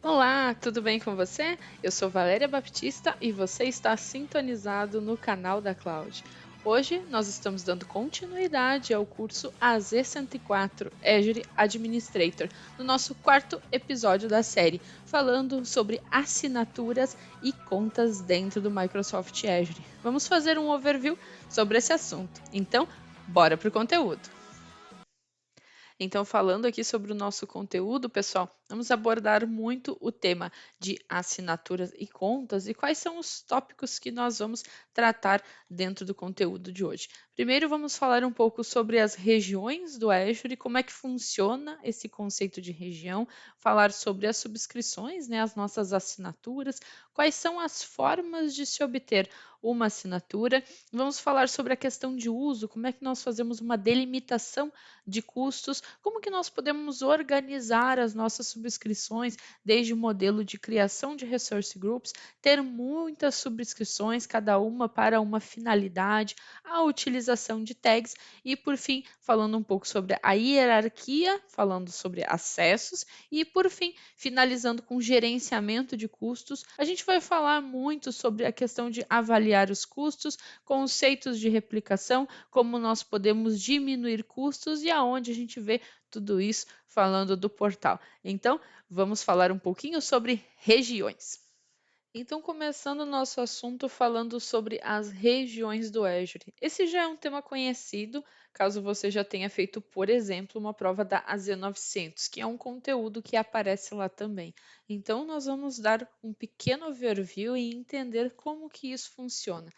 Olá, tudo bem com você? Eu sou Valéria Baptista e você está sintonizado no canal da Cloud. Hoje nós estamos dando continuidade ao curso AZ104 Azure Administrator, no nosso quarto episódio da série, falando sobre assinaturas e contas dentro do Microsoft Azure. Vamos fazer um overview sobre esse assunto. Então, bora para o conteúdo. Então, falando aqui sobre o nosso conteúdo, pessoal, vamos abordar muito o tema de assinaturas e contas e quais são os tópicos que nós vamos tratar dentro do conteúdo de hoje. Primeiro, vamos falar um pouco sobre as regiões do Azure e como é que funciona esse conceito de região, falar sobre as subscrições, né, as nossas assinaturas, quais são as formas de se obter uma assinatura. Vamos falar sobre a questão de uso, como é que nós fazemos uma delimitação de custos, como que nós podemos organizar as nossas subscrições, desde o modelo de criação de resource groups, ter muitas subscrições, cada uma para uma finalidade, a utilização de tags e, por fim, falando um pouco sobre a hierarquia, falando sobre acessos e, por fim, finalizando com gerenciamento de custos, a gente vai falar muito sobre a questão de avaliar os custos, conceitos de replicação, como nós podemos diminuir custos e aonde a gente vê tudo isso falando do portal. Então, vamos falar um pouquinho sobre regiões. Então, começando o nosso assunto falando sobre as regiões do Azure. Esse já é um tema conhecido, caso você já tenha feito, por exemplo, uma prova da AZ900, que é um conteúdo que aparece lá também. Então, nós vamos dar um pequeno overview e entender como que isso funciona.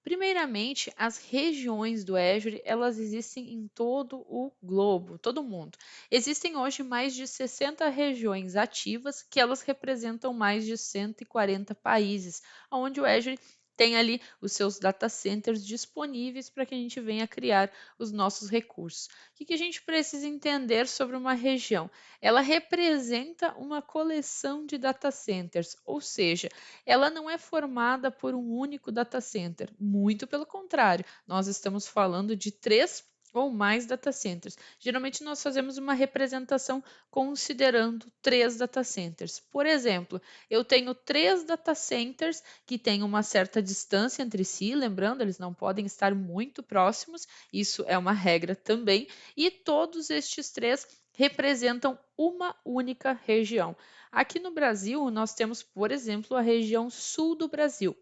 Primeiramente, as regiões do Azure, elas existem em todo o globo, todo mundo. Existem hoje mais de 60 regiões ativas que elas representam mais de 140 países, onde o Azure tem ali os seus data centers disponíveis para que a gente venha criar os nossos recursos. O que a gente precisa entender sobre uma região? Ela representa uma coleção de data centers, ou seja, ela não é formada por um único data center, muito pelo contrário, nós estamos falando de três ou mais data centers. Geralmente nós fazemos uma representação considerando três data centers. Por exemplo, eu tenho três data centers que têm uma certa distância entre si, lembrando, eles não podem estar muito próximos, isso é uma regra também, e todos estes três representam uma única região. Aqui no Brasil, nós temos, por exemplo, a região sul do Brasil.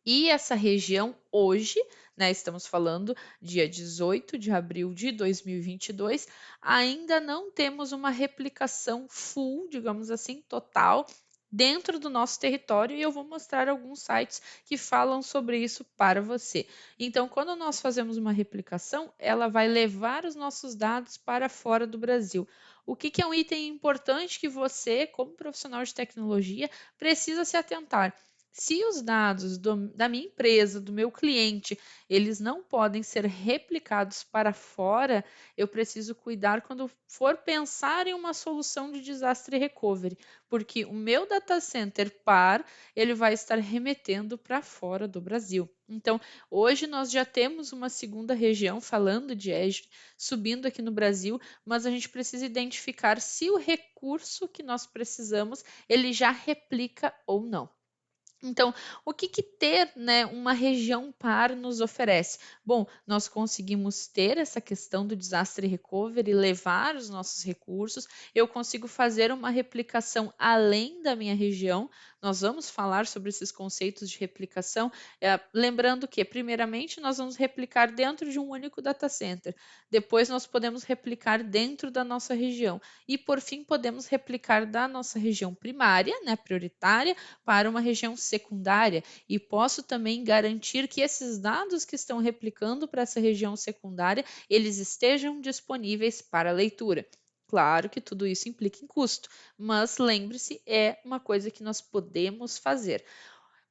E essa região hoje, né, estamos falando dia 18 de abril de 2022, ainda não temos uma replicação full, digamos assim, total, dentro do nosso território e eu vou mostrar alguns sites que falam sobre isso para você. Então, quando nós fazemos uma replicação, ela vai levar os nossos dados para fora do Brasil. O que é um item importante que você, como profissional de tecnologia, precisa se atentar? Se os dados da minha empresa, do meu cliente, eles não podem ser replicados para fora, eu preciso cuidar quando for pensar em uma solução de desastre recovery, porque o meu data center par, ele vai estar remetendo para fora do Brasil. Então, hoje nós já temos uma segunda região falando de Azure, subindo aqui no Brasil, mas a gente precisa identificar se o recurso que nós precisamos, ele já replica ou não. Então, o que ter, né, uma região par nos oferece? Bom, nós conseguimos ter essa questão do desastre recovery, levar os nossos recursos, eu consigo fazer uma replicação além da minha região. Nós vamos falar sobre esses conceitos de replicação, lembrando que, primeiramente, nós vamos replicar dentro de um único data center, depois nós podemos replicar dentro da nossa região e, por fim, podemos replicar da nossa região primária, né, prioritária, para uma região secundária e posso também garantir que esses dados que estão replicando para essa região secundária, eles estejam disponíveis para leitura. Claro que tudo isso implica em custo, mas lembre-se, é uma coisa que nós podemos fazer.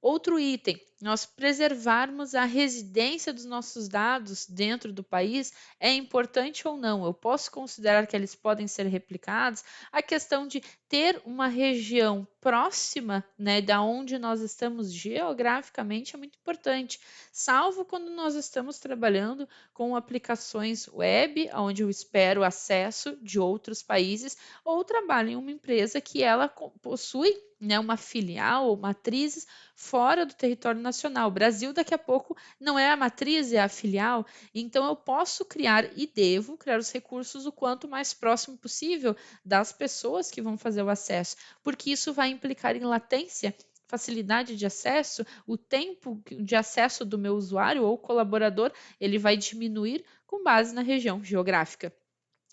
Outro item, nós preservarmos a residência dos nossos dados dentro do país é importante ou não? Eu posso considerar que eles podem ser replicados? A questão de ter uma região próxima, né, da onde nós estamos geograficamente é muito importante, salvo quando nós estamos trabalhando com aplicações web, onde eu espero acesso de outros países, ou trabalho em uma empresa que ela possui, né, uma filial ou matrizes fora do território nacional. O Brasil daqui a pouco não é a matriz, é a filial, então eu posso criar e devo criar os recursos o quanto mais próximo possível das pessoas que vão fazer o acesso, porque isso vai implicar em latência, facilidade de acesso, o tempo de acesso do meu usuário ou colaborador, ele vai diminuir com base na região geográfica.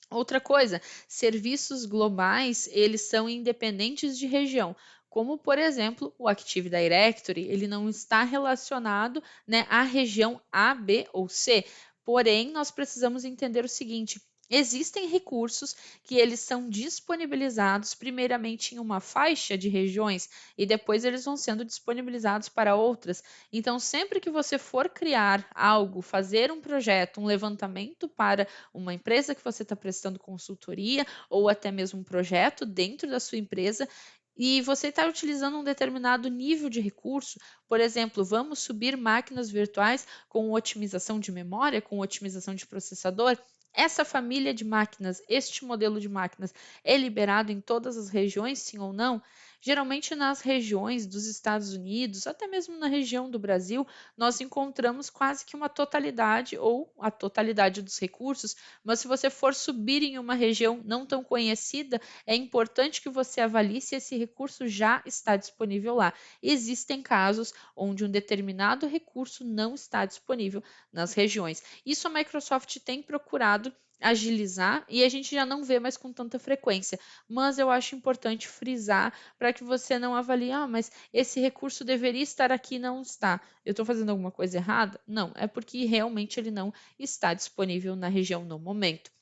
Outra coisa, serviços globais, eles são independentes de região, como por exemplo, o Active Directory, ele não está relacionado, né, à região A, B ou C. Porém, nós precisamos entender o seguinte: existem recursos que eles são disponibilizados primeiramente em uma faixa de regiões e depois eles vão sendo disponibilizados para outras. Então, sempre que você for criar algo, fazer um projeto, um levantamento para uma empresa que você está prestando consultoria ou até mesmo um projeto dentro da sua empresa, e você está utilizando um determinado nível de recurso, por exemplo, vamos subir máquinas virtuais com otimização de memória, com otimização de processador. Essa família de máquinas, este modelo de máquinas, é liberado em todas as regiões, sim ou não? Geralmente nas regiões dos Estados Unidos, até mesmo na região do Brasil, nós encontramos quase que uma totalidade ou a totalidade dos recursos, mas se você for subir em uma região não tão conhecida, é importante que você avalie se esse recurso já está disponível lá. Existem casos onde um determinado recurso não está disponível nas regiões. Isso a Microsoft tem procurado agilizar e a gente já não vê mais com tanta frequência, mas eu acho importante frisar para que você não avalie, mas esse recurso deveria estar aqui e não está. Eu estou fazendo alguma coisa errada? Não, é porque realmente ele não está disponível na região no momento.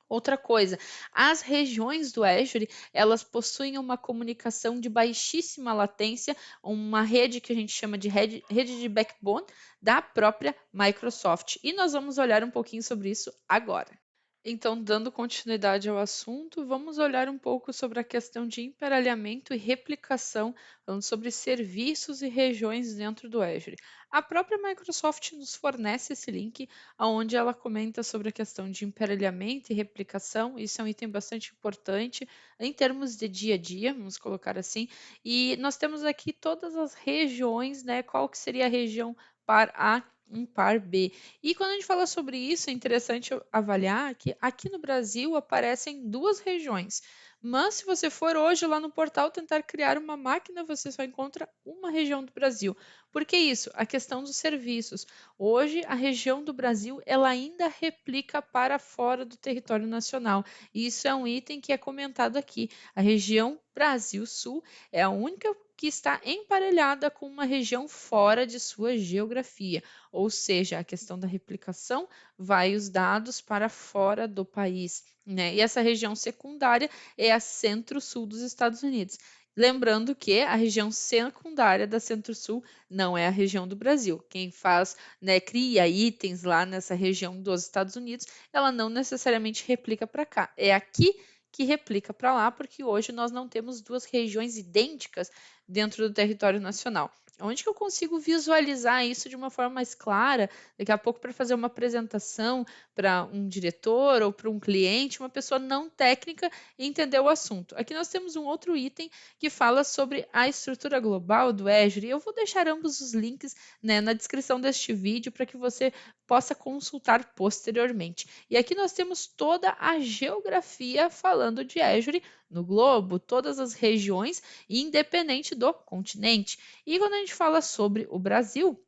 Outra coisa, as regiões do Azure, elas possuem uma comunicação de baixíssima latência, uma rede que a gente chama de rede de backbone da própria Microsoft. E nós vamos olhar um pouquinho sobre isso agora. Então, dando continuidade ao assunto, vamos olhar um pouco sobre a questão de emparelhamento e replicação, falando sobre serviços e regiões dentro do Azure. A própria Microsoft nos fornece esse link, onde ela comenta sobre a questão de emparelhamento e replicação. Isso é um item bastante importante em termos de dia a dia, vamos colocar assim. E nós temos aqui todas as regiões, né? Qual que seria a região par A, um par B. E quando a gente fala sobre isso, é interessante avaliar que aqui no Brasil aparecem duas regiões. Mas se você for hoje lá no portal tentar criar uma máquina, você só encontra uma região do Brasil. Por que isso? A questão dos serviços. Hoje, a região do Brasil ela ainda replica para fora do território nacional. E isso é um item que é comentado aqui. A região Brasil Sul é a única que está emparelhada com uma região fora de sua geografia, ou seja, a questão da replicação vai os dados para fora do país, né? E essa região secundária é a centro-sul dos Estados Unidos. Lembrando que a região secundária da Centro-Sul não é a região do Brasil. Quem faz, né, cria itens lá nessa região dos Estados Unidos, ela não necessariamente replica para cá. É aqui que replica para lá, porque hoje nós não temos duas regiões idênticas dentro do território nacional. Onde que eu consigo visualizar isso de uma forma mais clara, daqui a pouco para fazer uma apresentação para um diretor ou para um cliente, uma pessoa não técnica entender o assunto. Aqui nós temos um outro item que fala sobre a estrutura global do Azure. E eu vou deixar ambos os links, né, na descrição deste vídeo para que você possa consultar posteriormente. E aqui nós temos toda a geografia falando de Azure no globo, todas as regiões, independente do continente. E quando a gente fala sobre o Brasil,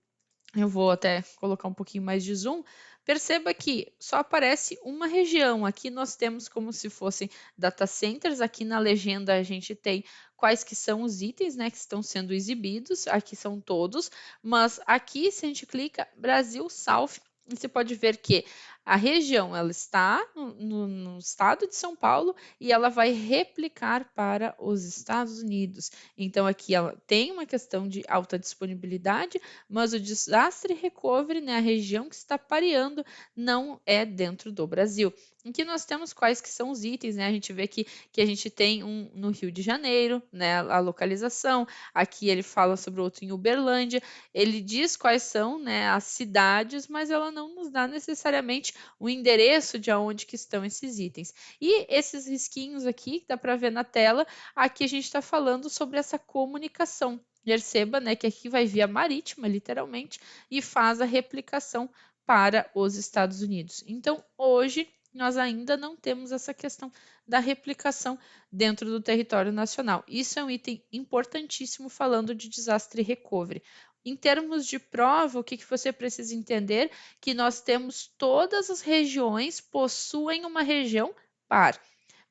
eu vou até colocar um pouquinho mais de zoom. Perceba que só aparece uma região. Aqui nós temos como se fossem data centers. Aqui na legenda a gente tem quais que são os itens, né, que estão sendo exibidos. Aqui são todos. Mas aqui, se a gente clica Brasil South, você pode ver que a região ela está no estado de São Paulo e ela vai replicar para os Estados Unidos. Então aqui ela tem uma questão de alta disponibilidade, mas o desastre recovery, né, a região que está pareando, não é dentro do Brasil. em que nós temos quais que são os itens, né? A gente vê que a gente tem um no Rio de Janeiro, né? A localização. Aqui ele fala sobre outro em Uberlândia. Ele diz quais são, né, as cidades, mas ela não nos dá necessariamente o endereço de onde que estão esses itens. E esses risquinhos aqui, que dá para ver na tela, aqui a gente está falando sobre essa comunicação. Perceba, né, que aqui vai via marítima, literalmente, e faz a replicação para os Estados Unidos. Então, hoje, nós ainda não temos essa questão da replicação dentro do território nacional. Isso é um item importantíssimo falando de desastre recovery. Em termos de prova, o que você precisa entender? Que nós temos todas as regiões possuem uma região par,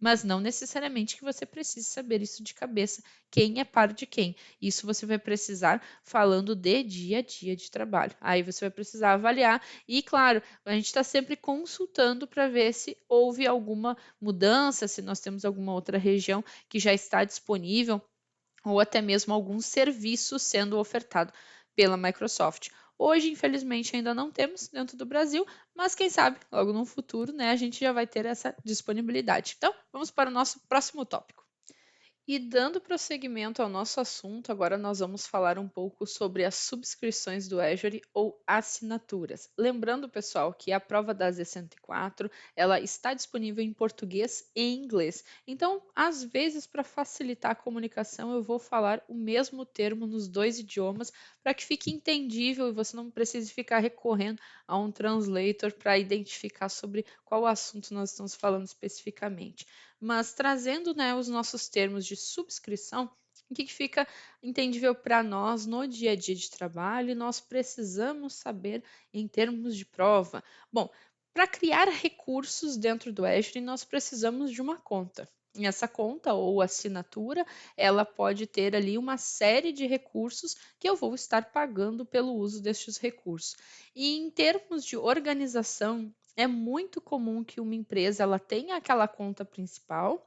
mas não necessariamente que você precise saber isso de cabeça, quem é par de quem. Isso você vai precisar falando de dia a dia de trabalho. Aí você vai precisar avaliar e, claro, a gente está sempre consultando para ver se houve alguma mudança, se nós temos alguma outra região que já está disponível ou até mesmo algum serviço sendo ofertado pela Microsoft. Hoje, infelizmente, ainda não temos dentro do Brasil, mas quem sabe, logo no futuro, né, a gente já vai ter essa disponibilidade. Então, vamos para o nosso próximo tópico. E dando prosseguimento ao nosso assunto, agora nós vamos falar um pouco sobre as subscrições do Azure ou assinaturas. Lembrando, pessoal, que a prova da Z104, ela está disponível em português e inglês. Então, às vezes, para facilitar a comunicação, eu vou falar o mesmo termo nos dois idiomas para que fique entendível e você não precise ficar recorrendo a um translator para identificar sobre qual assunto nós estamos falando especificamente. Mas trazendo, né, os nossos termos de subscrição, o que fica entendível para nós no dia a dia de trabalho, e nós precisamos saber em termos de prova. Bom, para criar recursos dentro do Azure, nós precisamos de uma conta. E essa conta ou assinatura, ela pode ter ali uma série de recursos que eu vou estar pagando pelo uso destes recursos. E em termos de organização, é muito comum que uma empresa ela tenha aquela conta principal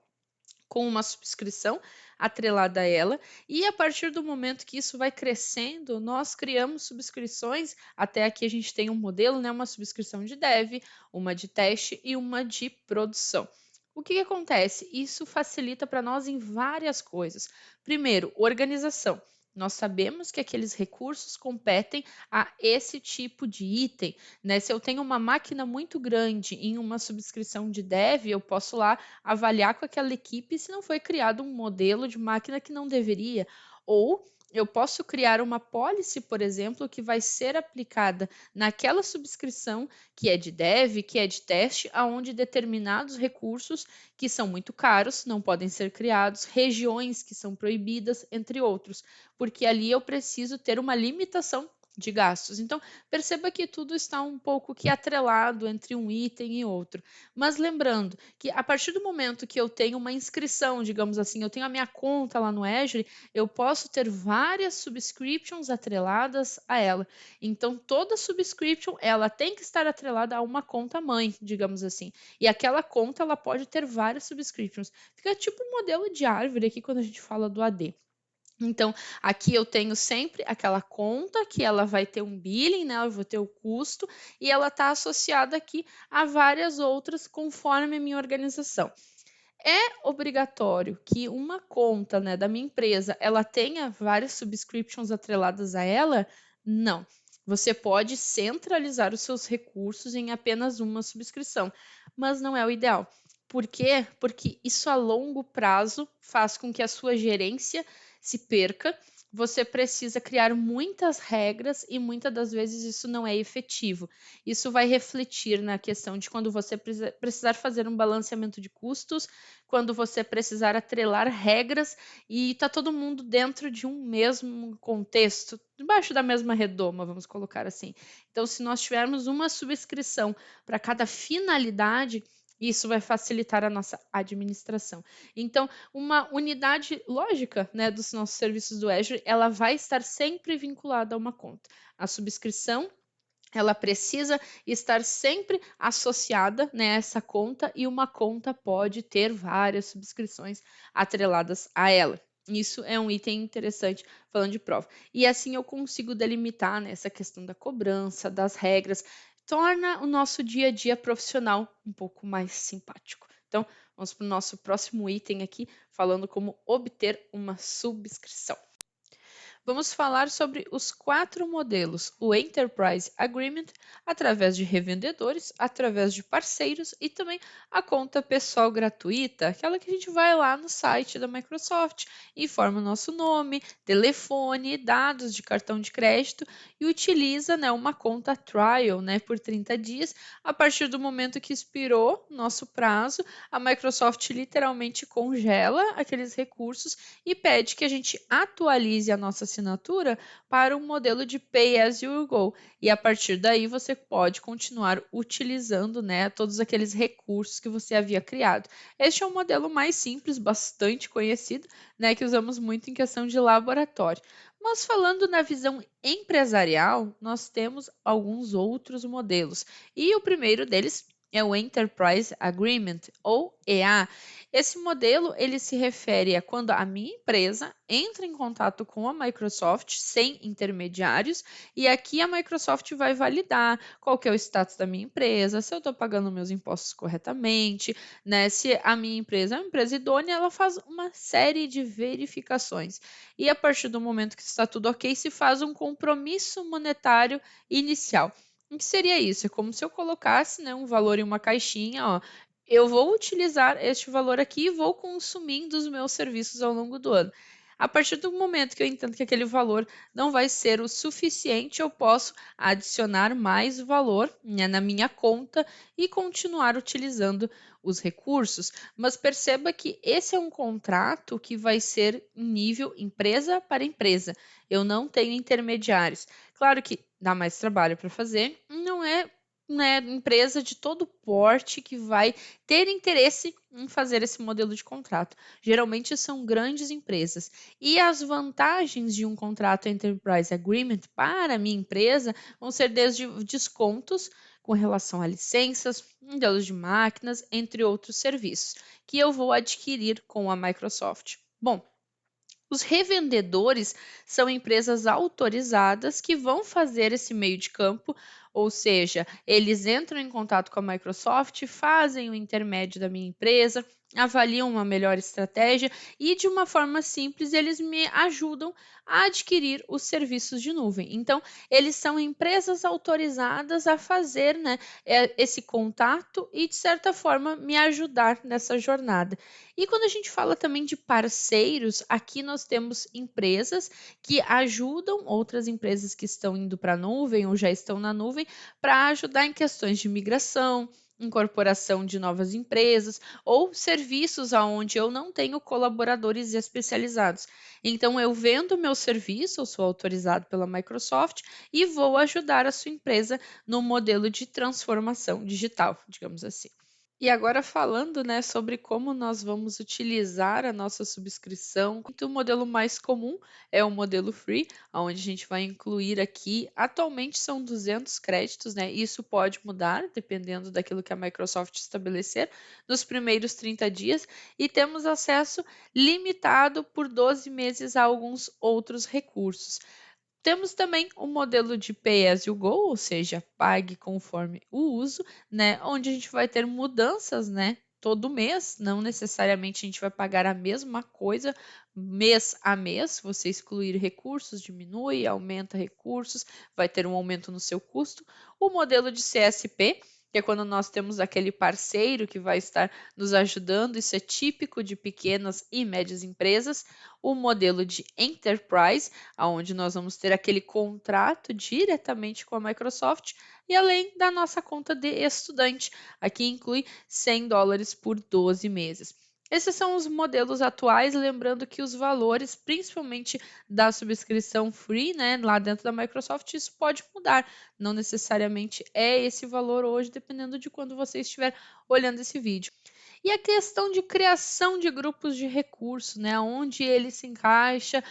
com uma subscrição atrelada a ela, e a partir do momento que isso vai crescendo, nós criamos subscrições, até aqui a gente tem um modelo, né, uma subscrição de dev, uma de teste e uma de produção. O que acontece? Isso facilita para nós em várias coisas. Primeiro, organização. Nós sabemos que aqueles recursos competem a esse tipo de item, né? Se eu tenho uma máquina muito grande em uma subscrição de dev, eu posso lá avaliar com aquela equipe se não foi criado um modelo de máquina que não deveria. Ou eu posso criar uma policy, por exemplo, que vai ser aplicada naquela subscrição que é de dev, que é de teste, aonde determinados recursos que são muito caros não podem ser criados, regiões que são proibidas, entre outros, porque ali eu preciso ter uma limitação de gastos. Então, perceba que tudo está um pouco que atrelado entre um item e outro. Mas lembrando que a partir do momento que eu tenho uma inscrição, digamos assim, eu tenho a minha conta lá no Azure, eu posso ter várias subscriptions atreladas a ela. Então, toda subscription, ela tem que estar atrelada a uma conta mãe, digamos assim. E aquela conta, ela pode ter várias subscriptions. Fica tipo um modelo de árvore aqui quando a gente fala do AD. Então, aqui eu tenho sempre aquela conta que ela vai ter um billing, né? Eu vou ter o custo e ela está associada aqui a várias outras conforme a minha organização. É obrigatório que uma conta, né, da minha empresa, ela tenha várias subscriptions atreladas a ela? Não. Você pode centralizar os seus recursos em apenas uma subscrição, mas não é o ideal. Por quê? Porque isso a longo prazo faz com que a sua gerência se perca. Você precisa criar muitas regras e muitas das vezes isso não é efetivo. Isso vai refletir na questão de quando você precisar fazer um balanceamento de custos, quando você precisar atrelar regras e está todo mundo dentro de um mesmo contexto, debaixo da mesma redoma, vamos colocar assim. Então, se nós tivermos uma subscrição para cada finalidade, isso vai facilitar a nossa administração. Então, uma unidade lógica, né, dos nossos serviços do Azure, ela vai estar sempre vinculada a uma conta. A subscrição ela precisa estar sempre associada, né, a essa conta, e uma conta pode ter várias subscrições atreladas a ela. Isso é um item interessante falando de prova. E assim eu consigo delimitar, né, essa questão da cobrança, das regras. torna o nosso dia a dia profissional um pouco mais simpático. Então, vamos para o nosso próximo item aqui, falando como obter uma subscrição. Vamos falar sobre os 4 modelos: o Enterprise Agreement, através de revendedores, através de parceiros e também a conta pessoal gratuita, aquela que a gente vai lá no site da Microsoft, informa o nosso nome, telefone, dados de cartão de crédito e utiliza, né, uma conta trial, né, por 30 dias. A partir do momento que expirou nosso prazo, a Microsoft literalmente congela aqueles recursos e pede que a gente atualize a nossa assinatura para um modelo de Pay as you go. E a partir daí você pode continuar utilizando, né, todos aqueles recursos que você havia criado. Este é um modelo mais simples, bastante conhecido, né, que usamos muito em questão de laboratório. Mas falando na visão empresarial, nós temos alguns outros modelos. E o primeiro deles é o Enterprise Agreement, ou EA. Esse modelo ele se refere a quando a minha empresa entra em contato com a Microsoft sem intermediários e aqui a Microsoft vai validar qual que é o status da minha empresa, se eu estou pagando meus impostos corretamente, né? Se a minha empresa é uma empresa idônea, ela faz uma série de verificações. E a partir do momento que está tudo ok, se faz um compromisso monetário inicial. O que seria isso? É como se eu colocasse, né, um valor em uma caixinha, ó, eu vou utilizar este valor aqui e vou consumindo os meus serviços ao longo do ano. A partir do momento que eu entendo que aquele valor não vai ser o suficiente, eu posso adicionar mais valor, né, na minha conta e continuar utilizando os recursos. Mas perceba que esse é um contrato que vai ser em nível empresa para empresa. Eu não tenho intermediários. Claro que dá mais trabalho para fazer, não é, né, empresa de todo porte que vai ter interesse em fazer esse modelo de contrato. Geralmente são grandes empresas. E as vantagens de um contrato Enterprise Agreement para a minha empresa vão ser desde descontos com relação a licenças, modelos de máquinas, entre outros serviços, que eu vou adquirir com a Microsoft. Bom, os revendedores são empresas autorizadas que vão fazer esse meio de campo, ou seja, eles entram em contato com a Microsoft, fazem o intermédio da minha empresa, avaliam uma melhor estratégia e, de uma forma simples, eles me ajudam a adquirir os serviços de nuvem. Então, eles são empresas autorizadas a fazer, né, esse contato e, de certa forma, me ajudar nessa jornada. E quando a gente fala também de parceiros, aqui nós temos empresas que ajudam outras empresas que estão indo para a nuvem ou já estão na nuvem para ajudar em questões de migração, incorporação de novas empresas ou serviços aonde eu não tenho colaboradores especializados. Então eu vendo meu serviço, eu sou autorizado pela Microsoft e vou ajudar a sua empresa no modelo de transformação digital, digamos assim. E agora falando, né, sobre como nós vamos utilizar a nossa subscrição. Então, o modelo mais comum é o modelo free, onde a gente vai incluir aqui, atualmente são 200 créditos, né? Isso pode mudar dependendo daquilo que a Microsoft estabelecer nos primeiros 30 dias e temos acesso limitado por 12 meses a alguns outros recursos. Temos também o modelo de Pay as you go, ou seja, pague conforme o uso, né? Onde a gente vai ter mudanças, né? Todo mês, não necessariamente a gente vai pagar a mesma coisa mês a mês. Você excluir recursos, diminui, aumenta recursos, vai ter um aumento no seu custo. O modelo de CSP, que é quando nós temos aquele parceiro que vai estar nos ajudando, isso é típico de pequenas e médias empresas. O modelo de Enterprise, onde nós vamos ter aquele contrato diretamente com a Microsoft, e além da nossa conta de estudante, aqui inclui $100 por 12 meses. Esses são os modelos atuais, lembrando que os valores, principalmente da subscrição free, né, lá dentro da Microsoft, isso pode mudar. Não necessariamente é esse valor hoje, dependendo de quando você estiver olhando esse vídeo. E a questão de criação de grupos de recursos, né, onde ele se encaixa,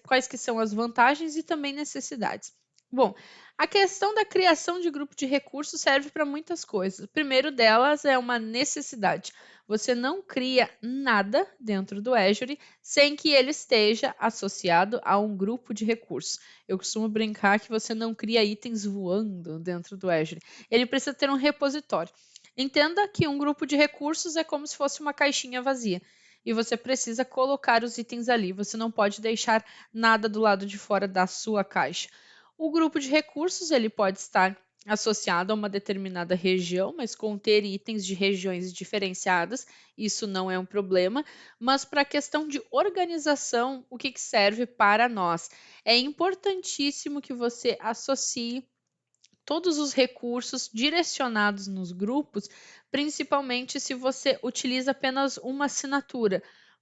quais que são as vantagens e também necessidades. Bom, a questão da criação de grupo de recursos serve para muitas coisas. O primeiro delas é uma necessidade. você não cria nada dentro do Azure sem que ele esteja associado a um grupo de recursos. Eu costumo brincar que você não cria itens voando dentro do Azure. Ele precisa ter um repositório. Entenda que um grupo de recursos é como se fosse uma caixinha vazia. E você precisa colocar os itens ali. Você não pode deixar nada do lado de fora da sua caixa. O grupo de recursos ele pode estar associado a uma determinada região, mas conter itens de regiões diferenciadas, isso não é um problema. Mas para a questão de organização, o que serve para nós? É importantíssimo que você associe todos os recursos direcionados nos grupos, principalmente se você utiliza apenas uma assinatura.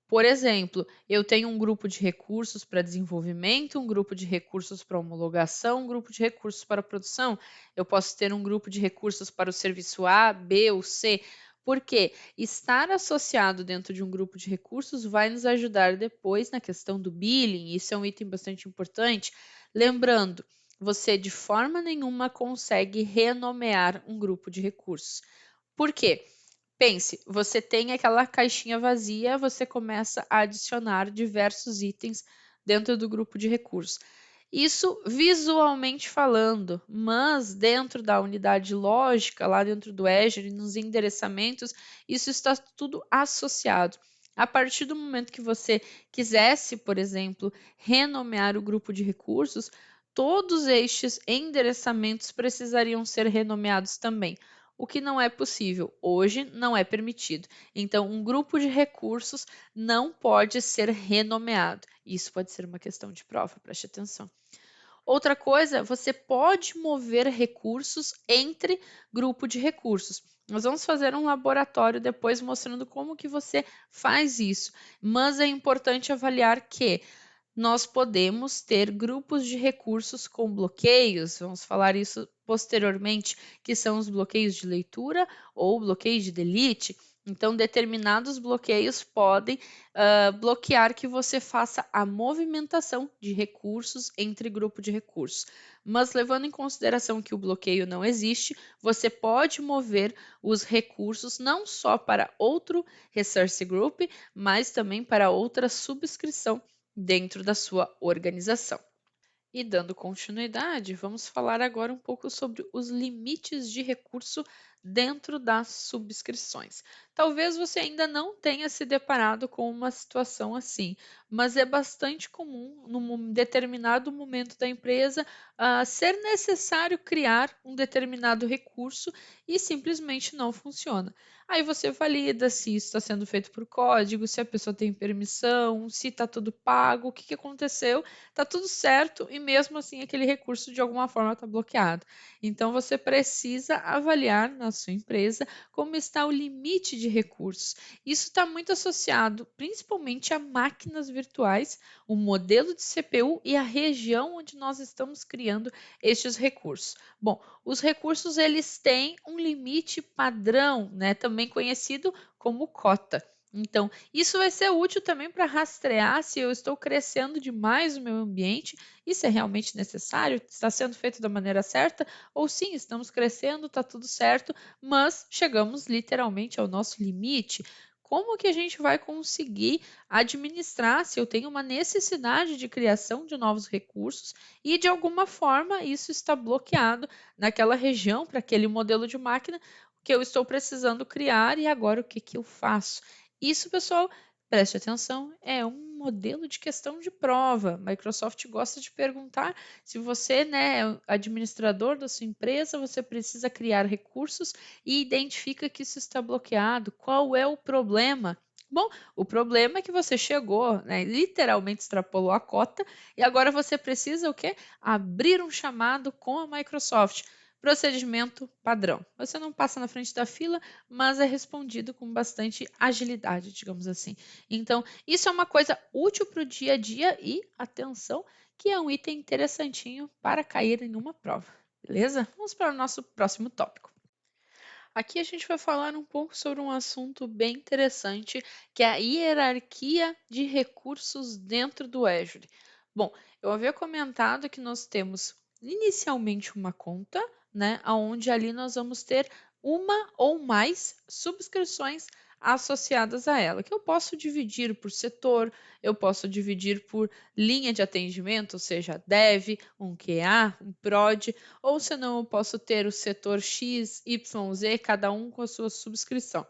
Por exemplo, eu tenho um grupo de recursos para desenvolvimento, um grupo de recursos para homologação, um grupo de recursos para produção. Eu posso ter um grupo de recursos para o serviço A, B ou C. Porque estar associado dentro de um grupo de recursos vai nos ajudar depois na questão do billing, isso é um item bastante importante. Lembrando, você de forma nenhuma consegue renomear um grupo de recursos. Por quê? Pense, você tem aquela caixinha vazia, você começa a adicionar diversos itens dentro do grupo de recursos. Isso visualmente falando, mas dentro da unidade lógica, lá dentro do Azure, nos endereçamentos, isso está tudo associado. A partir do momento que você quisesse, por exemplo, renomear o grupo de recursos, todos estes endereçamentos precisariam ser renomeados também, o que não é possível. Hoje não é permitido. Então, um grupo de recursos não pode ser renomeado. Isso pode ser uma questão de prova, preste atenção. Outra coisa, você pode mover recursos entre grupo de recursos. Nós vamos fazer um laboratório depois mostrando como que você faz isso, mas é importante avaliar que nós podemos ter grupos de recursos com bloqueios, vamos falar isso posteriormente, que são os bloqueios de leitura ou bloqueios de delete. Então, determinados bloqueios podem bloquear que você faça a movimentação de recursos entre grupo de recursos. Mas, levando em consideração que o bloqueio não existe, você pode mover os recursos não só para outro resource group, mas também para outra subscrição dentro da sua organização. E dando continuidade, vamos falar agora um pouco sobre os limites de recurso dentro das subscrições. Talvez você ainda não tenha se deparado com uma situação assim, mas é bastante comum, num determinado momento da empresa, ser necessário criar um determinado recurso e simplesmente não funciona. Aí você valida se isso está sendo feito por código, se a pessoa tem permissão, se está tudo pago, o que aconteceu, está tudo certo e mesmo assim aquele recurso de alguma forma está bloqueado. Então você precisa avaliar na sua empresa como está o limite de recursos. Isso está muito associado principalmente a máquinas virtuais, o modelo de CPU e a região onde nós estamos criando estes recursos. Bom, os recursos eles têm um limite padrão, né, também conhecido como cota. Então, isso vai ser útil também para rastrear se eu estou crescendo demais o meu ambiente, isso é realmente necessário, está sendo feito da maneira certa, ou sim, estamos crescendo, está tudo certo, mas chegamos literalmente ao nosso limite. Como que a gente vai conseguir administrar se eu tenho uma necessidade de criação de novos recursos e de alguma forma isso está bloqueado naquela região para aquele modelo de máquina que eu estou precisando criar e agora o que eu faço? Isso, pessoal, preste atenção, é um modelo de questão de prova. Microsoft gosta de perguntar se você, né, é o administrador da sua empresa, você precisa criar recursos e identifica que isso está bloqueado. Qual é o problema? Bom, o problema é que você chegou, né, literalmente extrapolou a cota e agora você precisa o quê? Abrir um chamado com a Microsoft. Procedimento padrão. Você não passa na frente da fila, mas é respondido com bastante agilidade, digamos assim. Então, isso é uma coisa útil para o dia a dia e, atenção, que é um item interessantinho para cair em uma prova. Beleza? Vamos para o nosso próximo tópico. Aqui a gente vai falar um pouco sobre um assunto bem interessante, que é a hierarquia de recursos dentro do Azure. Bom, eu havia comentado que nós temos inicialmente uma conta, né, onde ali nós vamos ter uma ou mais subscrições associadas a ela, que eu posso dividir por setor, eu posso dividir por linha de atendimento, ou seja, dev, um QA, um prod, ou senão eu posso ter o setor X, Y, Z, cada um com a sua subscrição.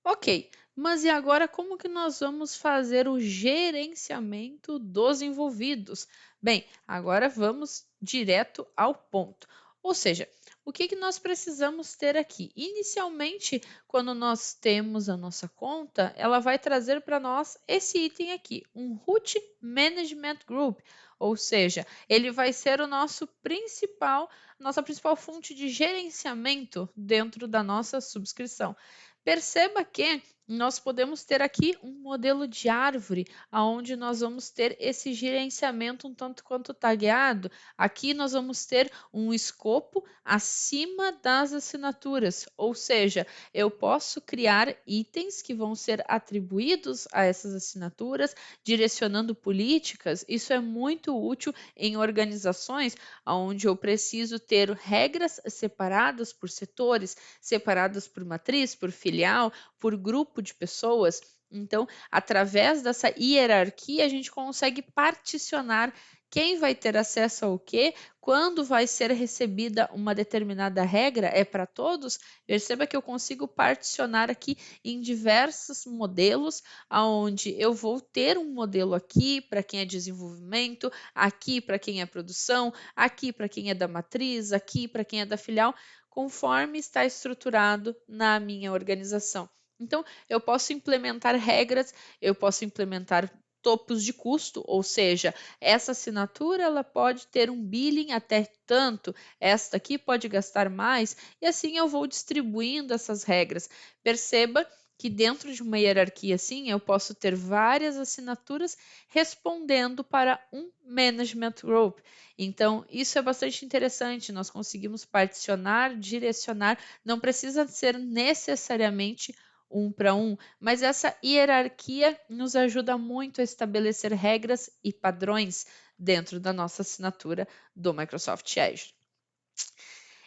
Ok, mas e agora como que nós vamos fazer o gerenciamento dos envolvidos? Bem, agora vamos direto ao ponto. Ou seja, o que que nós precisamos ter aqui? Inicialmente, quando nós temos a nossa conta, ela vai trazer para nós esse item aqui, um Root Management Group, ou seja, ele vai ser o nossa principal fonte de gerenciamento dentro da nossa subscrição. Perceba que nós podemos ter aqui um modelo de árvore, onde nós vamos ter esse gerenciamento um tanto quanto tagueado. Aqui nós vamos ter um escopo acima das assinaturas, ou seja, eu posso criar itens que vão ser atribuídos a essas assinaturas, direcionando políticas. Isso é muito útil em organizações onde eu preciso ter regras separadas por setores, separadas por matriz, por filial, por grupo de pessoas. Então, através dessa hierarquia, a gente consegue particionar quem vai ter acesso ao quê, quando vai ser recebida uma determinada regra, é para todos. Perceba que eu consigo particionar aqui em diversos modelos, onde eu vou ter um modelo aqui para quem é desenvolvimento, aqui para quem é produção, aqui para quem é da matriz, aqui para quem é da filial, conforme está estruturado na minha organização. Então, eu posso implementar regras, eu posso implementar topos de custo, ou seja, essa assinatura ela pode ter um billing até tanto, esta aqui pode gastar mais, e assim eu vou distribuindo essas regras. Perceba que dentro de uma hierarquia assim, eu posso ter várias assinaturas respondendo para um management group. Então, isso é bastante interessante, nós conseguimos particionar, direcionar, não precisa ser necessariamente um para um, mas essa hierarquia nos ajuda muito a estabelecer regras e padrões dentro da nossa assinatura do Microsoft Azure.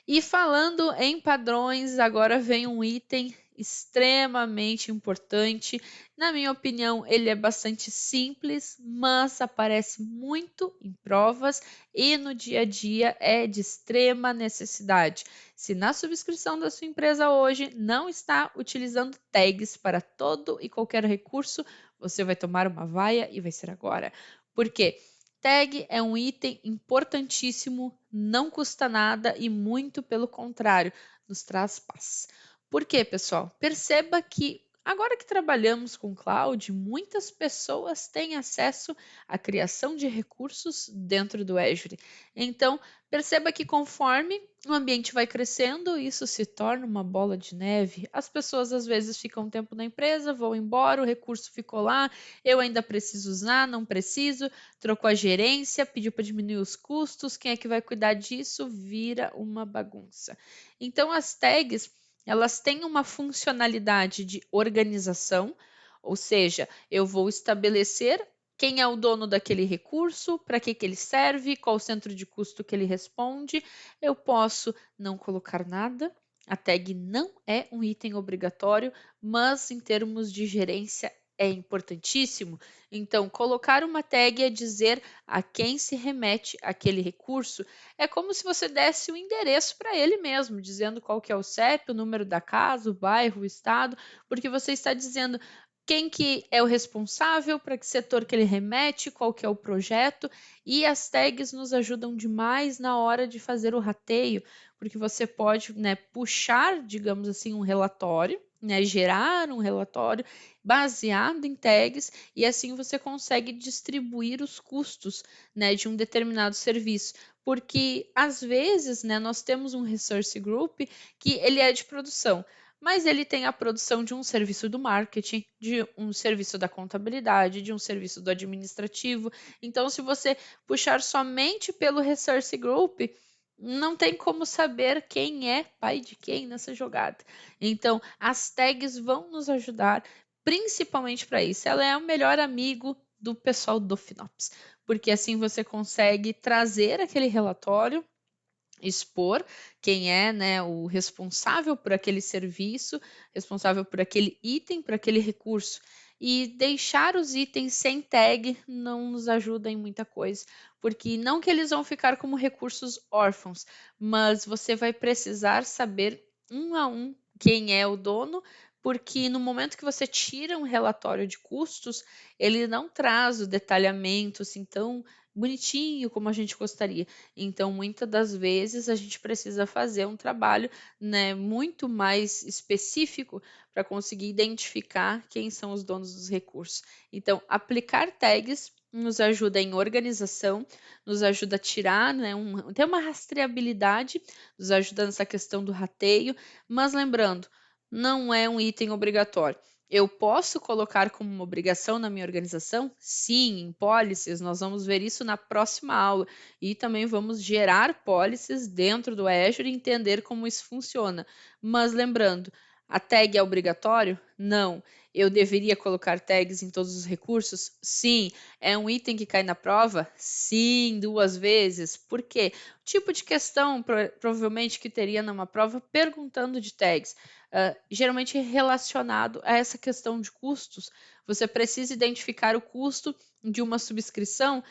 E falando em padrões, agora vem um item extremamente importante. Na minha opinião, ele é bastante simples, mas aparece muito em provas e no dia a dia é de extrema necessidade. Se na subscrição da sua empresa hoje não está utilizando tags para todo e qualquer recurso, você vai tomar uma vaia e vai ser agora. Por quê? Tag é um item importantíssimo, não custa nada e muito pelo contrário, nos traz paz. Por quê, pessoal? Perceba que agora que trabalhamos com cloud, muitas pessoas têm acesso à criação de recursos dentro do Azure. Então, perceba que conforme o ambiente vai crescendo, isso se torna uma bola de neve. As pessoas às vezes ficam um tempo na empresa, vão embora, o recurso ficou lá, eu ainda preciso usar, não preciso, trocou a gerência, pediu para diminuir os custos, quem é que vai cuidar disso? Vira uma bagunça. Então, as tags elas têm uma funcionalidade de organização, ou seja, eu vou estabelecer quem é o dono daquele recurso, para que ele serve, qual o centro de custo que ele responde. Eu posso não colocar nada, a tag não é um item obrigatório, mas em termos de gerência é importantíssimo. Então, colocar uma tag é dizer a quem se remete aquele recurso. É como se você desse o endereço para ele mesmo, dizendo qual que é o CEP, o número da casa, o bairro, o estado, porque você está dizendo quem que é o responsável, para que setor que ele remete, qual que é o projeto, e as tags nos ajudam demais na hora de fazer o rateio, porque você pode, né, puxar, digamos assim, um relatório, né, gerar um relatório baseado em tags e assim você consegue distribuir os custos, né, de um determinado serviço. Porque às vezes, né, nós temos um resource group que ele é de produção, mas ele tem a produção de um serviço do marketing, de um serviço da contabilidade, de um serviço do administrativo. Então, se você puxar somente pelo resource group, não tem como saber quem é pai de quem nessa jogada. Então, as tags vão nos ajudar principalmente para isso. Ela é o melhor amigo do pessoal do FinOps, porque assim você consegue trazer aquele relatório expor quem é, né, o responsável por aquele serviço, responsável por aquele item, por aquele recurso. E deixar os itens sem tag não nos ajuda em muita coisa, porque não que eles vão ficar como recursos órfãos, mas você vai precisar saber um a um quem é o dono, porque no momento que você tira um relatório de custos, ele não traz o detalhamento assim tão bonitinho como a gente gostaria. Então, muitas das vezes, a gente precisa fazer um trabalho, né, muito mais específico para conseguir identificar quem são os donos dos recursos. Então, aplicar tags nos ajuda em organização, nos ajuda a tirar, né, ter uma rastreabilidade, nos ajuda nessa questão do rateio, mas lembrando, não é um item obrigatório. Eu posso colocar como uma obrigação na minha organização? Sim, em policies, nós vamos ver isso na próxima aula. E também vamos gerar policies dentro do Azure e entender como isso funciona. Mas lembrando, a tag é obrigatório? Não. Eu deveria colocar tags em todos os recursos? Sim. É um item que cai na prova? Sim, 2 vezes. Por quê? O tipo de questão provavelmente que teria numa prova perguntando de tags. Geralmente relacionado a essa questão de custos. Você precisa identificar o custo de uma subscrição,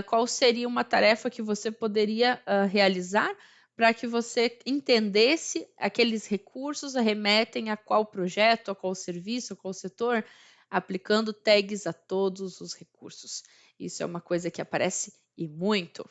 qual seria uma tarefa que você poderia realizar para que você entendesse aqueles recursos remetem a qual projeto, a qual serviço, a qual setor, aplicando tags a todos os recursos. Isso é uma coisa que aparece e muito.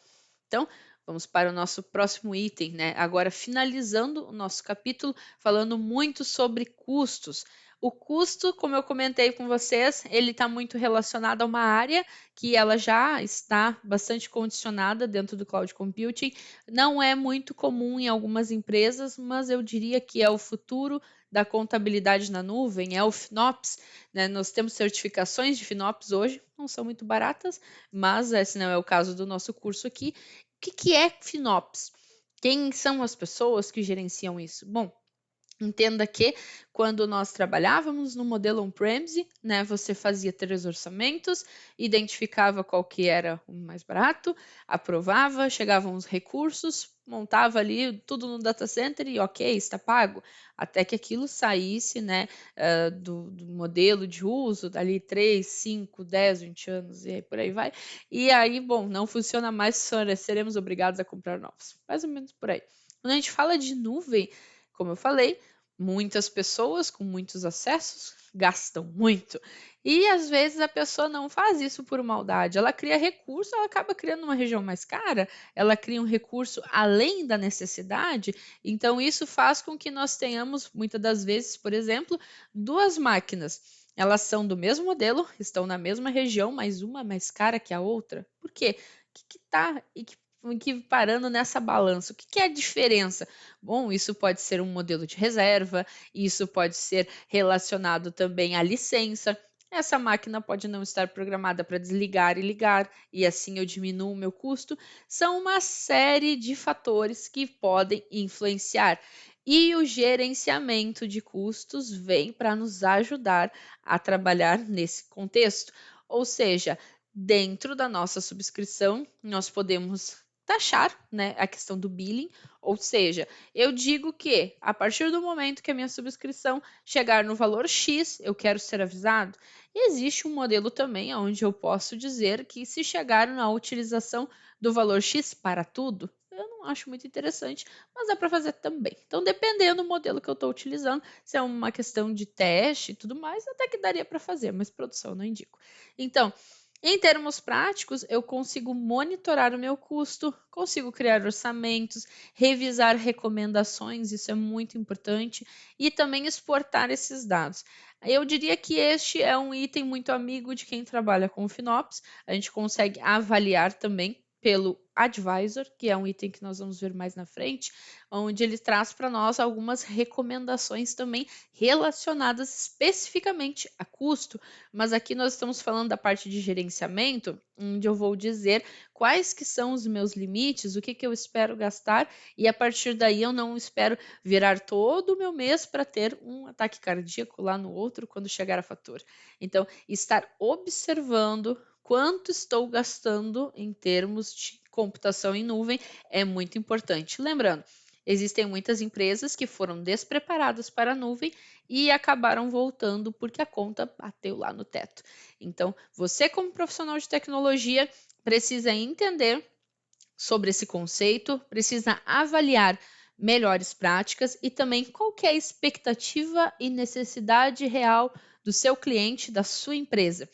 Então, vamos para o nosso próximo item, né? Agora, finalizando o nosso capítulo, falando muito sobre custos. O custo, como eu comentei com vocês, ele está muito relacionado a uma área que ela já está bastante condicionada dentro do cloud computing. Não é muito comum em algumas empresas, mas eu diria que é o futuro da contabilidade na nuvem, é o FinOps, né? Nós temos certificações de FinOps hoje, não são muito baratas, mas esse não é o caso do nosso curso aqui. O que é FinOps? Quem são as pessoas que gerenciam isso? Bom, entenda que quando nós trabalhávamos no modelo on-premise, né, você fazia 3 orçamentos, identificava qual que era o mais barato, aprovava, chegavam os recursos, montava ali tudo no data center e ok, está pago, até que aquilo saísse, né, do modelo de uso, dali 3, 5, 10, 20 anos e aí por aí vai. E aí, bom, não funciona mais, seremos obrigados a comprar novos. Mais ou menos por aí. Quando a gente fala de nuvem, como eu falei, muitas pessoas com muitos acessos gastam muito. E às vezes a pessoa não faz isso por maldade. Ela cria recurso, ela acaba criando uma região mais cara, ela cria um recurso além da necessidade. Então, isso faz com que nós tenhamos, muitas das vezes, por exemplo, 2 máquinas. Elas são do mesmo modelo, estão na mesma região, mas uma é mais cara que a outra. Por quê? O que está equiparando nessa balança? O que é a diferença? Bom, isso pode ser um modelo de reserva, isso pode ser relacionado também à licença. Essa máquina pode não estar programada para desligar e ligar, e assim eu diminuo o meu custo. São uma série de fatores que podem influenciar. E o gerenciamento de custos vem para nos ajudar a trabalhar nesse contexto. Ou seja, dentro da nossa subscrição, nós podemos taxar, né, a questão do billing, ou seja, eu digo que a partir do momento que a minha subscrição chegar no valor X, eu quero ser avisado. E existe um modelo também onde eu posso dizer que se chegar na utilização do valor X para tudo, eu não acho muito interessante, mas dá para fazer também. Então, dependendo do modelo que eu estou utilizando, se é uma questão de teste e tudo mais, até que daria para fazer, mas produção eu não indico. Então, em termos práticos, eu consigo monitorar o meu custo, consigo criar orçamentos, revisar recomendações, isso é muito importante, e também exportar esses dados. Eu diria que este é um item muito amigo de quem trabalha com o FinOps. A gente consegue avaliar também pelo Advisor, que é um item que nós vamos ver mais na frente, onde ele traz para nós algumas recomendações também relacionadas especificamente a custo, mas aqui nós estamos falando da parte de gerenciamento, onde eu vou dizer quais que são os meus limites, o que eu espero gastar, e a partir daí eu não espero virar todo o meu mês para ter um ataque cardíaco lá no outro quando chegar a fatura. Então, estar observando quanto estou gastando em termos de computação em nuvem é muito importante. Lembrando, existem muitas empresas que foram despreparadas para a nuvem e acabaram voltando porque a conta bateu lá no teto. Então, você, como profissional de tecnologia, precisa entender sobre esse conceito, precisa avaliar melhores práticas e também qual que é a expectativa e necessidade real do seu cliente, da sua empresa.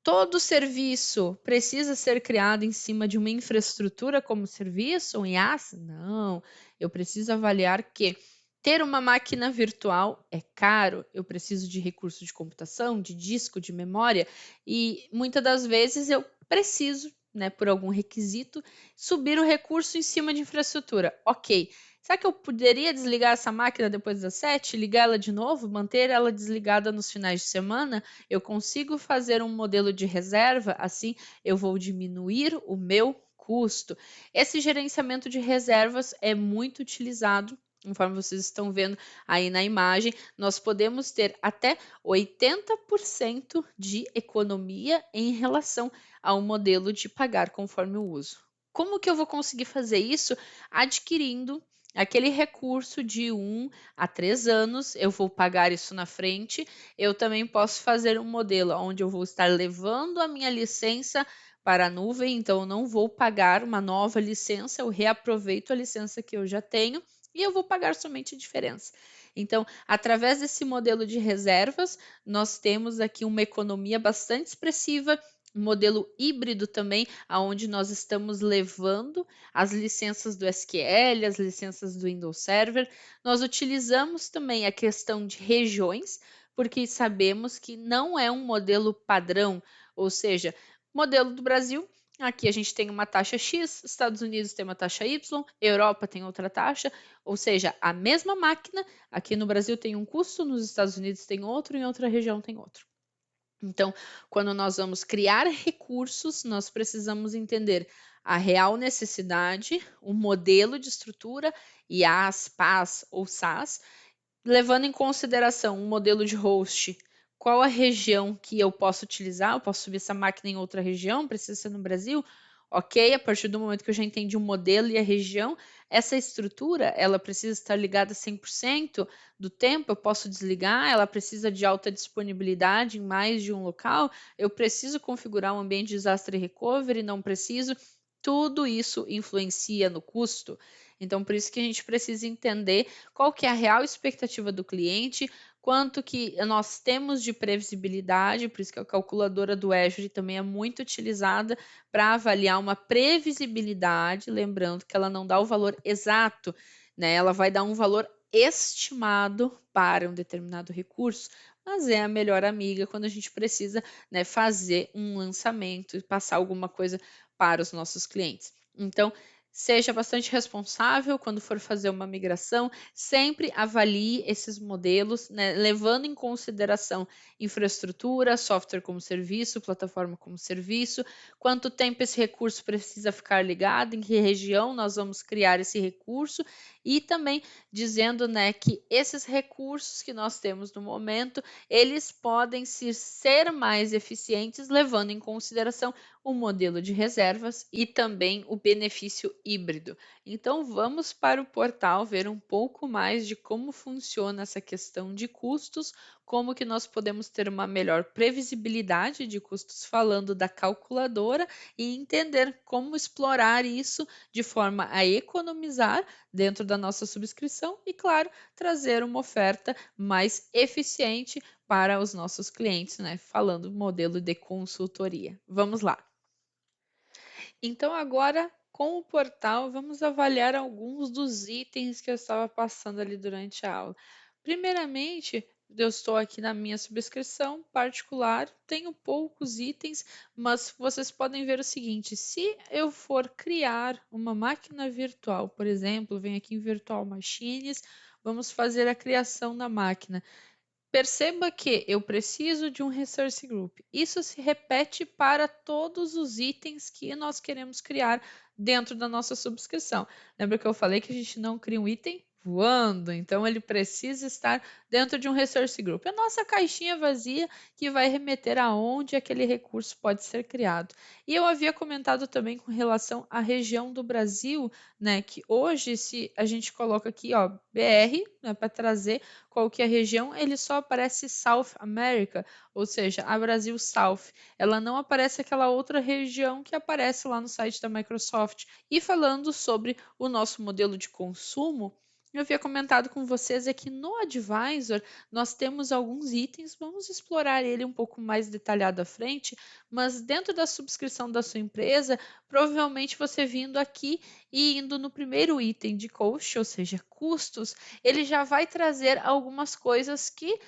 Todo serviço precisa ser criado em cima de uma infraestrutura como serviço, um IaaS? Não. Eu preciso avaliar que ter uma máquina virtual é caro, eu preciso de recurso de computação, de disco, de memória, e muitas das vezes eu preciso, né, por algum requisito, subir o recurso em cima de infraestrutura. Ok. Será que eu poderia desligar essa máquina depois das 7, ligar ela de novo, manter ela desligada nos finais de semana? Eu consigo fazer um modelo de reserva, assim eu vou diminuir o meu custo. Esse gerenciamento de reservas é muito utilizado. Conforme vocês estão vendo aí na imagem, nós podemos ter até 80% de economia em relação ao modelo de pagar conforme o uso. Como que eu vou conseguir fazer isso? Adquirindo aquele recurso de 1 a 3 anos, eu vou pagar isso na frente. Eu também posso fazer um modelo onde eu vou estar levando a minha licença para a nuvem, então eu não vou pagar uma nova licença, eu reaproveito a licença que eu já tenho e eu vou pagar somente a diferença. Então, através desse modelo de reservas, nós temos aqui uma economia bastante expressiva, um modelo híbrido também, aonde nós estamos levando as licenças do SQL, as licenças do Windows Server. Nós utilizamos também a questão de regiões, porque sabemos que não é um modelo padrão, ou seja, modelo do Brasil, aqui a gente tem uma taxa X, Estados Unidos tem uma taxa Y, Europa tem outra taxa, ou seja, a mesma máquina, aqui no Brasil tem um custo, nos Estados Unidos tem outro, em outra região tem outro. Então, quando nós vamos criar recursos, nós precisamos entender a real necessidade, o modelo de estrutura, IaaS, PaaS ou SaaS, levando em consideração um modelo de host, qual a região que eu posso utilizar, eu posso subir essa máquina em outra região, precisa ser no Brasil, ok, a partir do momento que eu já entendi o modelo e a região, essa estrutura, ela precisa estar ligada 100% do tempo, eu posso desligar, ela precisa de alta disponibilidade em mais de um local, eu preciso configurar um ambiente de desastre recovery, não preciso, tudo isso influencia no custo. Então, por isso que a gente precisa entender qual que é a real expectativa do cliente, quanto que nós temos de previsibilidade, por isso que a calculadora do Azure também é muito utilizada para avaliar uma previsibilidade, lembrando que ela não dá o valor exato, né? Ela vai dar um valor estimado para um determinado recurso, mas é a melhor amiga quando a gente precisa, né, fazer um lançamento e passar alguma coisa para os nossos clientes. Então, seja bastante responsável quando for fazer uma migração, sempre avalie esses modelos, né, levando em consideração infraestrutura, software como serviço, plataforma como serviço, quanto tempo esse recurso precisa ficar ligado, em que região nós vamos criar esse recurso e também dizendo, né, que esses recursos que nós temos no momento, eles podem ser mais eficientes, levando em consideração o modelo de reservas e também o benefício híbrido. Então, vamos para o portal ver um pouco mais de como funciona essa questão de custos, como que nós podemos ter uma melhor previsibilidade de custos falando da calculadora e entender como explorar isso de forma a economizar dentro da nossa subscrição e, claro, trazer uma oferta mais eficiente para os nossos clientes, né? Falando modelo de consultoria. Vamos lá. Então, agora, com o portal, vamos avaliar alguns dos itens que eu estava passando ali durante a aula. Primeiramente, eu estou aqui na minha subscrição particular, tenho poucos itens, mas vocês podem ver o seguinte: se eu for criar uma máquina virtual, por exemplo, venho aqui em Virtual Machines, vamos fazer a criação da máquina. Perceba que eu preciso de um Resource Group. Isso se repete para todos os itens que nós queremos criar dentro da nossa subscrição. Lembra que eu falei que a gente não cria um item? voando, então ele precisa estar dentro de um resource group. É a nossa caixinha vazia que vai remeter aonde aquele recurso pode ser criado. E eu havia comentado também com relação à região do Brasil, né, que hoje se a gente coloca aqui, ó, BR, né, para trazer qual que é a região, ele só aparece South America, ou seja, a Brasil South. Ela não aparece aquela outra região que aparece lá no site da Microsoft. E falando sobre o nosso modelo de consumo, eu havia comentado com vocês aqui no Advisor, nós temos alguns itens, vamos explorar ele um pouco mais detalhado à frente, mas dentro da subscrição da sua empresa, provavelmente você vindo aqui e indo no primeiro item de cost, ou seja, custos, ele já vai trazer algumas coisas que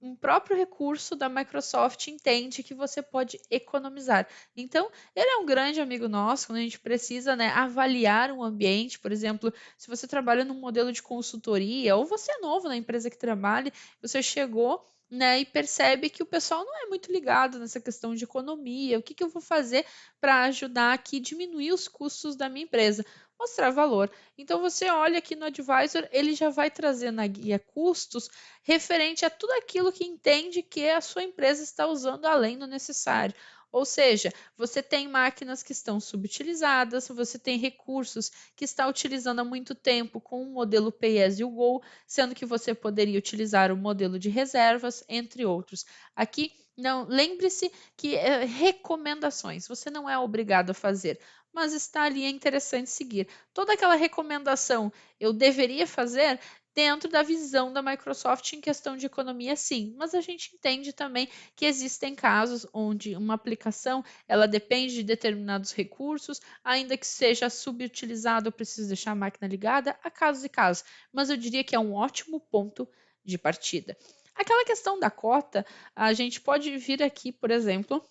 um próprio recurso da Microsoft entende que você pode economizar. Então, ele é um grande amigo nosso quando a gente precisa, né, avaliar um ambiente, por exemplo, se você trabalha num modelo de consultoria ou você é novo na empresa que trabalha, você chegou, né, e percebe que o pessoal não é muito ligado nessa questão de economia. O que eu vou fazer para ajudar aqui diminuir os custos da minha empresa? Mostrar valor. Então você olha aqui no Advisor, ele já vai trazer na guia custos referente a tudo aquilo que entende que a sua empresa está usando além do necessário. Ou seja, você tem máquinas que estão subutilizadas, você tem recursos que está utilizando há muito tempo com o modelo Pay as you go, sendo que você poderia utilizar o modelo de reservas, entre outros. Aqui, não, lembre-se que recomendações, você não é obrigado a fazer, mas está ali, é interessante seguir. Toda aquela recomendação eu deveria fazer dentro da visão da Microsoft em questão de economia, sim, mas a gente entende também que existem casos onde uma aplicação ela depende de determinados recursos, ainda que seja subutilizado, eu preciso deixar a máquina ligada, há casos e casos, mas eu diria que é um ótimo ponto de partida. Aquela questão da cota, a gente pode vir aqui, por exemplo,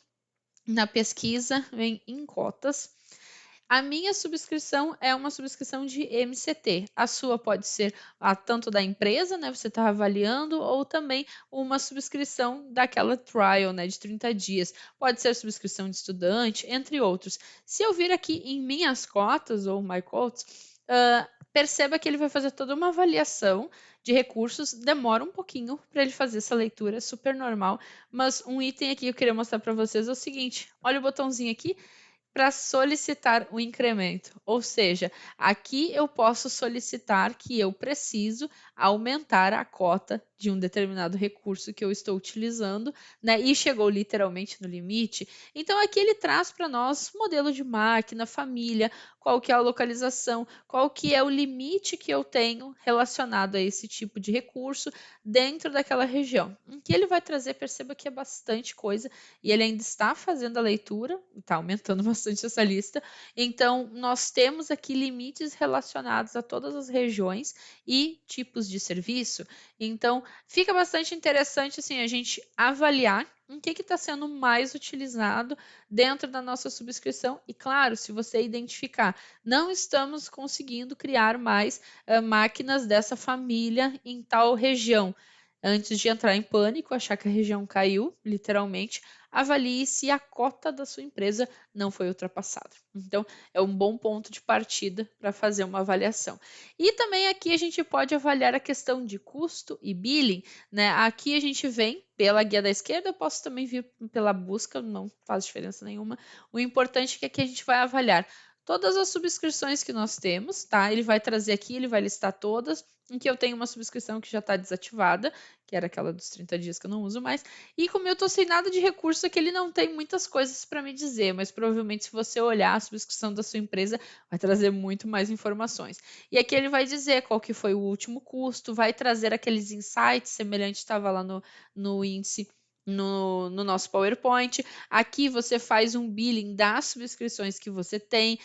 na pesquisa em cotas. A minha subscrição é uma subscrição de MCT. A sua pode ser tanto da empresa, né? Você está avaliando, ou também uma subscrição daquela trial, né? De 30 dias. Pode ser subscrição de estudante, entre outros. Se eu vir aqui em minhas cotas ou my quotes, perceba que ele vai fazer toda uma avaliação de recursos. Demora um pouquinho para ele fazer essa leitura, super normal. Mas um item aqui que eu queria mostrar para vocês é o seguinte: olha o botãozinho aqui para solicitar o incremento. Ou seja, aqui eu posso solicitar que eu preciso aumentar a cota de um determinado recurso que eu estou utilizando, né? E chegou literalmente no limite. Então aqui ele traz para nós modelo de máquina, família, qual que é a localização, qual que é o limite que eu tenho relacionado a esse tipo de recurso dentro daquela região. O que ele vai trazer, perceba que é bastante coisa e ele ainda está fazendo a leitura, está aumentando bastante essa lista. Então, nós temos aqui limites relacionados a todas as regiões e tipos de serviço. Então, fica bastante interessante assim, a gente avaliar o que está sendo mais utilizado dentro da nossa subscrição. E claro, se você identificar, não estamos conseguindo criar mais máquinas dessa família em tal região. Antes de entrar em pânico, achar que a região caiu, literalmente, avalie se a cota da sua empresa não foi ultrapassada. Então, é um bom ponto de partida para fazer uma avaliação. E também aqui a gente pode avaliar a questão de custo e billing, né? Aqui a gente vem pela guia da esquerda, eu posso também vir pela busca, não faz diferença nenhuma. O importante é que aqui a gente vai avaliar todas as subscrições que nós temos, tá? Ele vai trazer aqui, ele vai listar todas, em que eu tenho uma subscrição que já está desativada, que era aquela dos 30 dias que eu não uso mais, e como eu estou sem nada de recurso, é que ele não tem muitas coisas para me dizer, mas provavelmente se você olhar a subscrição da sua empresa, vai trazer muito mais informações. E aqui ele vai dizer qual que foi o último custo, vai trazer aqueles insights, semelhante estava lá no índice no nosso PowerPoint. Aqui você faz um billing das subscrições que você tem,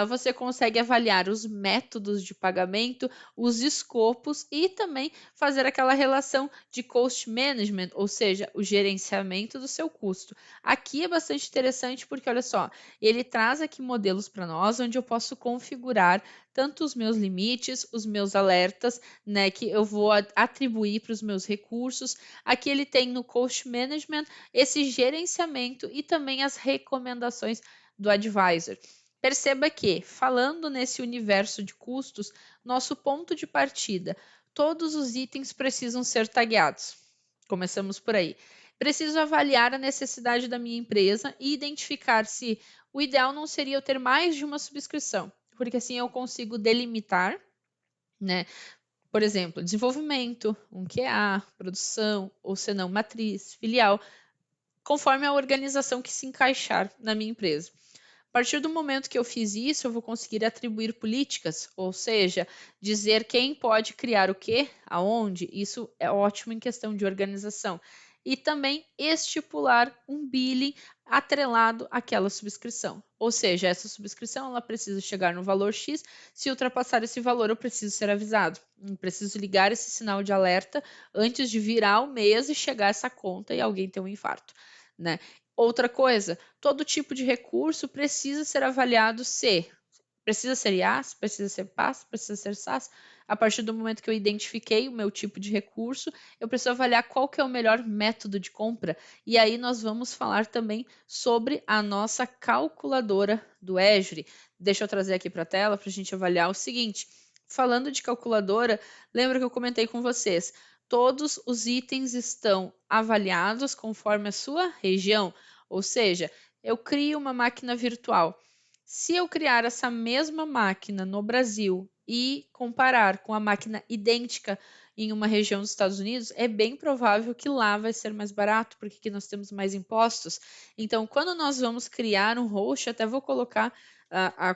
você consegue avaliar os métodos de pagamento, os escopos e também fazer aquela relação de cost management, ou seja, o gerenciamento do seu custo. Aqui é bastante interessante porque, olha só, ele traz aqui modelos para nós onde eu posso configurar tanto os meus limites, os meus alertas, né, que eu vou atribuir para os meus recursos. Aqui ele tem no Cost Management esse gerenciamento e também as recomendações do advisor. Perceba que, falando nesse universo de custos, nosso ponto de partida, todos os itens precisam ser tagueados. Começamos por aí. Preciso avaliar a necessidade da minha empresa e identificar se o ideal não seria eu ter mais de uma subscrição, porque assim eu consigo delimitar, né? Por exemplo, desenvolvimento, um QA, produção, ou senão matriz, filial, conforme a organização que se encaixar na minha empresa. A partir do momento que eu fiz isso, eu vou conseguir atribuir políticas, ou seja, dizer quem pode criar o quê, aonde. Isso é ótimo em questão de organização. E também estipular um billing atrelado àquela subscrição. Ou seja, essa subscrição ela precisa chegar no valor X, se ultrapassar esse valor eu preciso ser avisado. Eu preciso ligar esse sinal de alerta antes de virar o mês e chegar essa conta e alguém ter um infarto, né? Outra coisa, todo tipo de recurso precisa ser avaliado se precisa ser IaaS, precisa ser PaaS, precisa ser SaaS. A partir do momento que eu identifiquei o meu tipo de recurso, eu preciso avaliar qual que é o melhor método de compra. E aí nós vamos falar também sobre a nossa calculadora do Azure. Deixa eu trazer aqui para a tela para a gente avaliar o seguinte. Falando de calculadora, lembra que eu comentei com vocês? Todos os itens estão avaliados conforme a sua região, ou seja, eu crio uma máquina virtual. Se eu criar essa mesma máquina no Brasil e comparar com a máquina idêntica em uma região dos Estados Unidos, é bem provável que lá vai ser mais barato, porque aqui nós temos mais impostos. Então, quando nós vamos criar um host, até vou colocar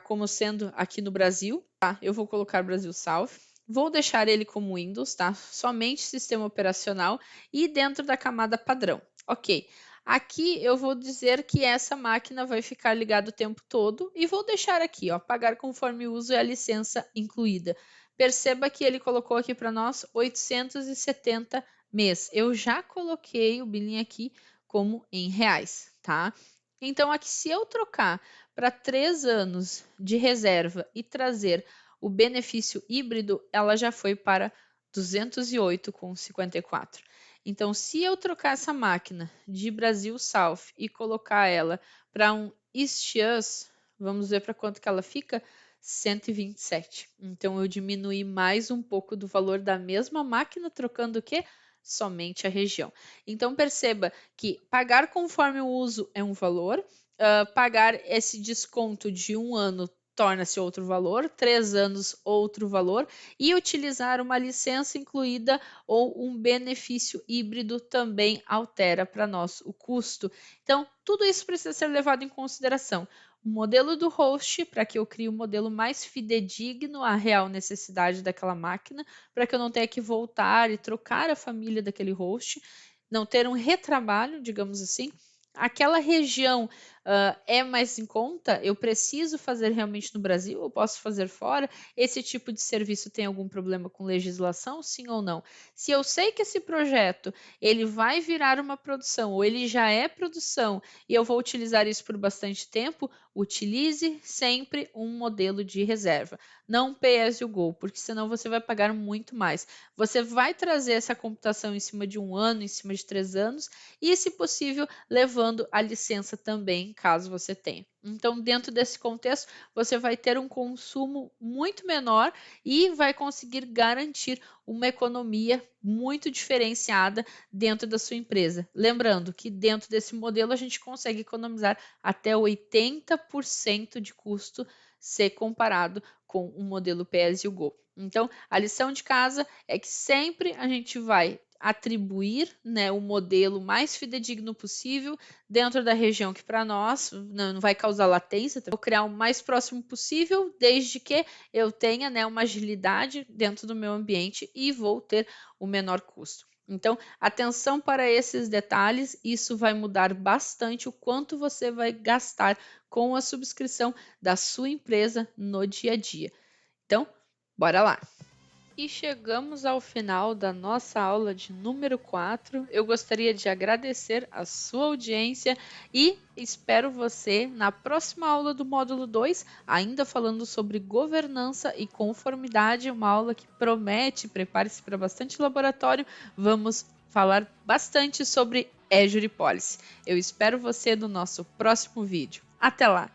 como sendo aqui no Brasil, tá? Eu vou colocar Brasil South. Vou deixar ele como Windows, tá? Somente sistema operacional e dentro da camada padrão. Ok. Aqui eu vou dizer que essa máquina vai ficar ligada o tempo todo e vou deixar aqui, ó, pagar conforme o uso e a licença incluída. Perceba que ele colocou aqui para nós 870 mês. Eu já coloquei o billing aqui como em reais, tá? Então aqui se eu trocar para 3 anos de reserva e trazer o benefício híbrido, ela já foi para 208,54. Então, se eu trocar essa máquina de Brasil South e colocar ela para um East US, vamos ver para quanto que ela fica? 127. Então, eu diminui mais um pouco do valor da mesma máquina, trocando o quê? Somente a região. Então, perceba que pagar conforme o uso é um valor, pagar esse desconto de 1 ano torna-se outro valor, 3 anos outro valor, e utilizar uma licença incluída ou um benefício híbrido também altera para nós o custo. Então, tudo isso precisa ser levado em consideração. O modelo do host, para que eu crie um modelo mais fidedigno à real necessidade daquela máquina, para que eu não tenha que voltar e trocar a família daquele host, não ter um retrabalho, digamos assim. Aquela região é mais em conta? Eu preciso fazer realmente no Brasil? Eu posso fazer fora? Esse tipo de serviço tem algum problema com legislação? Sim ou não? Se eu sei que esse projeto ele vai virar uma produção ou ele já é produção e eu vou utilizar isso por bastante tempo, utilize sempre um modelo de reserva. Não pay as you go, porque senão você vai pagar muito mais. Você vai trazer essa computação em cima de 1 ano, em cima de 3 anos e, se possível, levando a licença também, caso você tenha. Então, dentro desse contexto, você vai ter um consumo muito menor e vai conseguir garantir uma economia muito diferenciada dentro da sua empresa. Lembrando que dentro desse modelo a gente consegue economizar até 80% de custo se comparado com o modelo pay-as-you-go. Então, a lição de casa é que sempre a gente vai atribuir, né, o modelo mais fidedigno possível dentro da região que para nós não vai causar latência. Vou criar o mais próximo possível, desde que eu tenha, né, uma agilidade dentro do meu ambiente e vou ter o menor custo. Então, atenção para esses detalhes, isso vai mudar bastante o quanto você vai gastar com a subscrição da sua empresa no dia a dia. Então, bora lá! E chegamos ao final da nossa aula de número 4. Eu gostaria de agradecer a sua audiência e espero você na próxima aula do módulo 2, ainda falando sobre governança e conformidade, uma aula que promete, prepare-se para bastante laboratório. Vamos falar bastante sobre Azure Policy. Eu espero você no nosso próximo vídeo. Até lá!